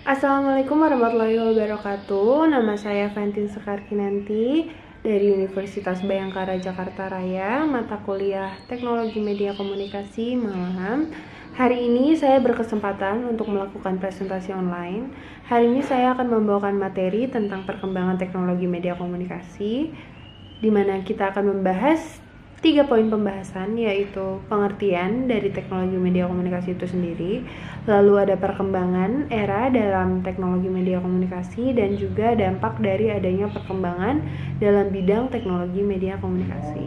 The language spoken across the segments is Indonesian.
Assalamualaikum warahmatullahi wabarakatuh. Nama saya Fantin Sekarkinanti dari Universitas Bayangkara Jakarta Raya, mata kuliah Teknologi Media Komunikasi Malahan. Hari ini saya berkesempatan untuk melakukan presentasi online. Hari ini saya akan membawakan materi tentang perkembangan teknologi media komunikasi, di mana kita akan membahas 3 poin pembahasan, yaitu pengertian dari teknologi media komunikasi itu sendiri, lalu ada perkembangan era dalam teknologi media komunikasi, dan juga dampak dari adanya perkembangan dalam bidang teknologi media komunikasi.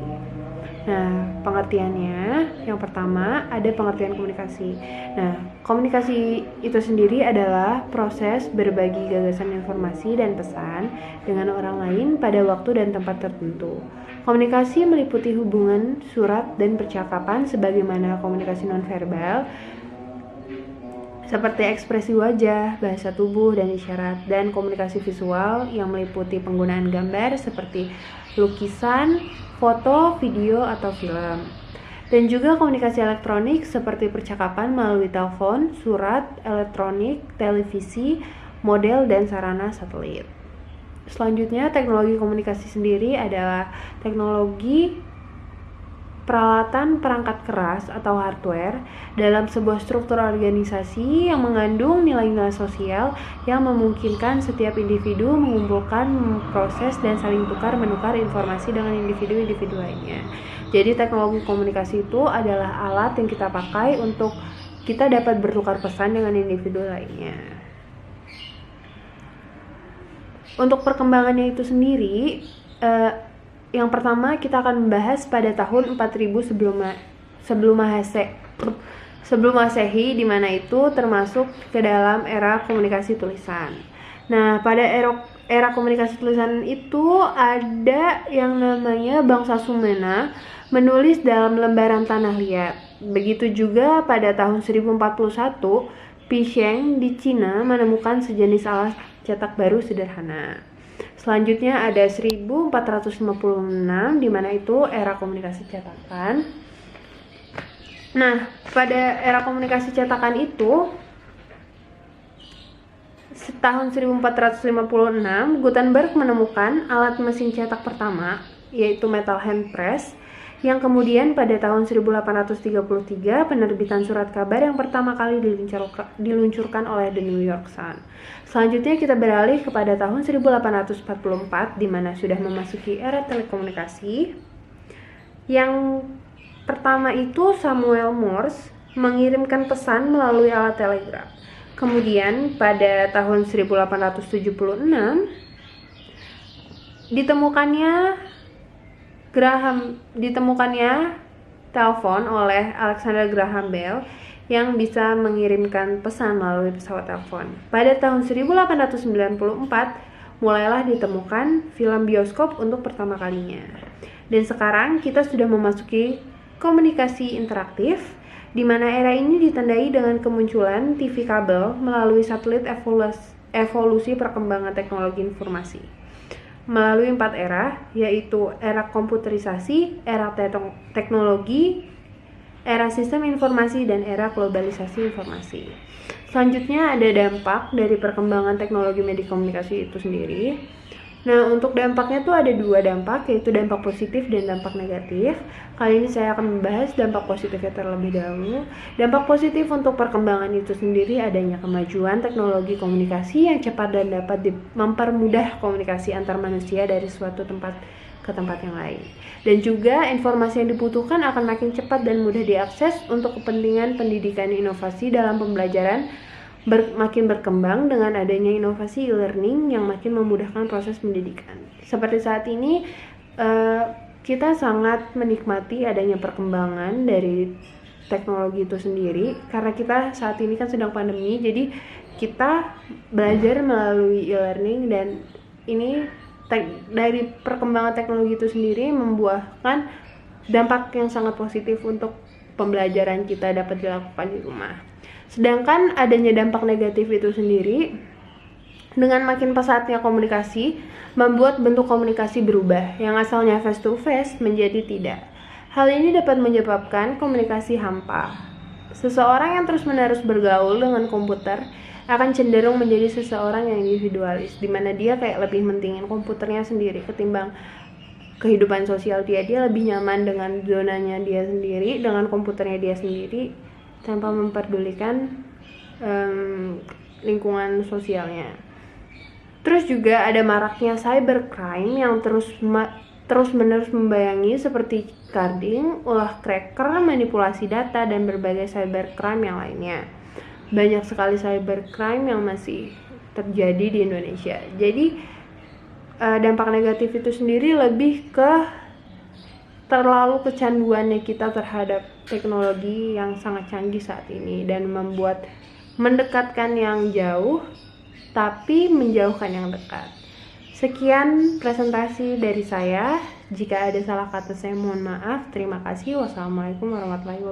Nah, pengertiannya yang pertama ada pengertian komunikasi. Nah, komunikasi itu sendiri adalah proses berbagi gagasan, informasi, dan pesan dengan orang lain pada waktu dan tempat tertentu. Komunikasi meliputi hubungan surat dan percakapan sebagaimana komunikasi nonverbal seperti ekspresi wajah, bahasa tubuh, dan isyarat, dan komunikasi visual yang meliputi penggunaan gambar seperti lukisan, foto, video, atau film. Dan juga komunikasi elektronik seperti percakapan melalui telepon, surat, elektronik, televisi, model, dan sarana satelit. Selanjutnya, teknologi komunikasi sendiri adalah teknologi peralatan perangkat keras atau hardware dalam sebuah struktur organisasi yang mengandung nilai-nilai sosial yang memungkinkan setiap individu mengumpulkan, memproses, dan saling tukar-menukar informasi dengan individu-individu lainnya. Jadi teknologi komunikasi itu adalah alat yang kita pakai untuk kita dapat bertukar pesan dengan individu lainnya. Untuk perkembangannya itu sendiri, yang pertama kita akan membahas pada tahun 4000 sebelum Masehi, di mana itu termasuk ke dalam era komunikasi tulisan. Nah, pada era komunikasi tulisan itu ada yang namanya bangsa Sumena menulis dalam lembaran tanah liat. Begitu juga pada tahun 1041 Pisheng di Cina menemukan sejenis alat cetak baru sederhana. Selanjutnya ada 1456, di mana itu era komunikasi cetakan. Nah, pada era komunikasi cetakan itu tahun 1456 Gutenberg menemukan alat mesin cetak pertama, yaitu metal hand press, yang kemudian pada tahun 1833 penerbitan surat kabar yang pertama kali diluncurkan oleh The New York Sun. Selanjutnya kita beralih kepada tahun 1844, di mana sudah memasuki era telekomunikasi. Yang pertama itu Samuel Morse mengirimkan pesan melalui alat telegraf. Kemudian pada tahun 1876 ditemukannya telepon oleh Alexander Graham Bell yang bisa mengirimkan pesan melalui pesawat telepon. Pada tahun 1894 mulailah ditemukan film bioskop untuk pertama kalinya. Dan sekarang kita sudah memasuki komunikasi interaktif, di mana era ini ditandai dengan kemunculan TV kabel melalui satelit, evolusi perkembangan teknologi informasi melalui 4 era, yaitu era komputerisasi, era teknologi, era sistem informasi, dan era globalisasi informasi. Selanjutnya ada dampak dari perkembangan teknologi media komunikasi itu sendiri. Nah, untuk dampaknya tuh ada 2 dampak, yaitu dampak positif dan dampak negatif. Kali ini saya akan membahas dampak positifnya terlebih dahulu. Dampak positif untuk perkembangan itu sendiri adanya kemajuan teknologi komunikasi yang cepat dan dapat mempermudah komunikasi antar manusia dari suatu tempat ke tempat yang lain. Dan juga informasi yang dibutuhkan akan makin cepat dan mudah diakses untuk kepentingan pendidikan inovasi dalam pembelajaran makin berkembang dengan adanya inovasi e-learning yang makin memudahkan proses pendidikan. Seperti saat ini kita sangat menikmati adanya perkembangan dari teknologi itu sendiri, karena kita saat ini kan sedang pandemi, jadi kita belajar melalui e-learning, dan ini dari perkembangan teknologi itu sendiri membuahkan dampak yang sangat positif untuk pembelajaran kita dapat dilakukan di rumah. Sedangkan adanya dampak negatif itu sendiri, dengan makin pesatnya komunikasi, membuat bentuk komunikasi berubah, yang asalnya face to face menjadi tidak. Hal ini dapat menyebabkan komunikasi hampa. Seseorang yang terus-menerus bergaul dengan komputer akan cenderung menjadi seseorang yang individualis, dimana dia kayak lebih mentingin komputernya sendiri ketimbang kehidupan sosial dia. Dia lebih nyaman dengan zonanya dia sendiri, dengan komputernya dia sendiri, tanpa memperdulikan lingkungan sosialnya. Terus juga ada maraknya cybercrime yang terus-menerus membayangi, seperti carding, ulah cracker, manipulasi data, dan berbagai cybercrime yang lainnya. Banyak sekali cybercrime yang masih terjadi di Indonesia. Jadi dampak negatif itu sendiri lebih ke terlalu kecanduannya kita terhadap teknologi yang sangat canggih saat ini, dan membuat mendekatkan yang jauh tapi menjauhkan yang dekat. Sekian presentasi dari saya. Jika ada salah kata saya mohon maaf. Terima kasih. Wassalamualaikum warahmatullahi wabarakatuh.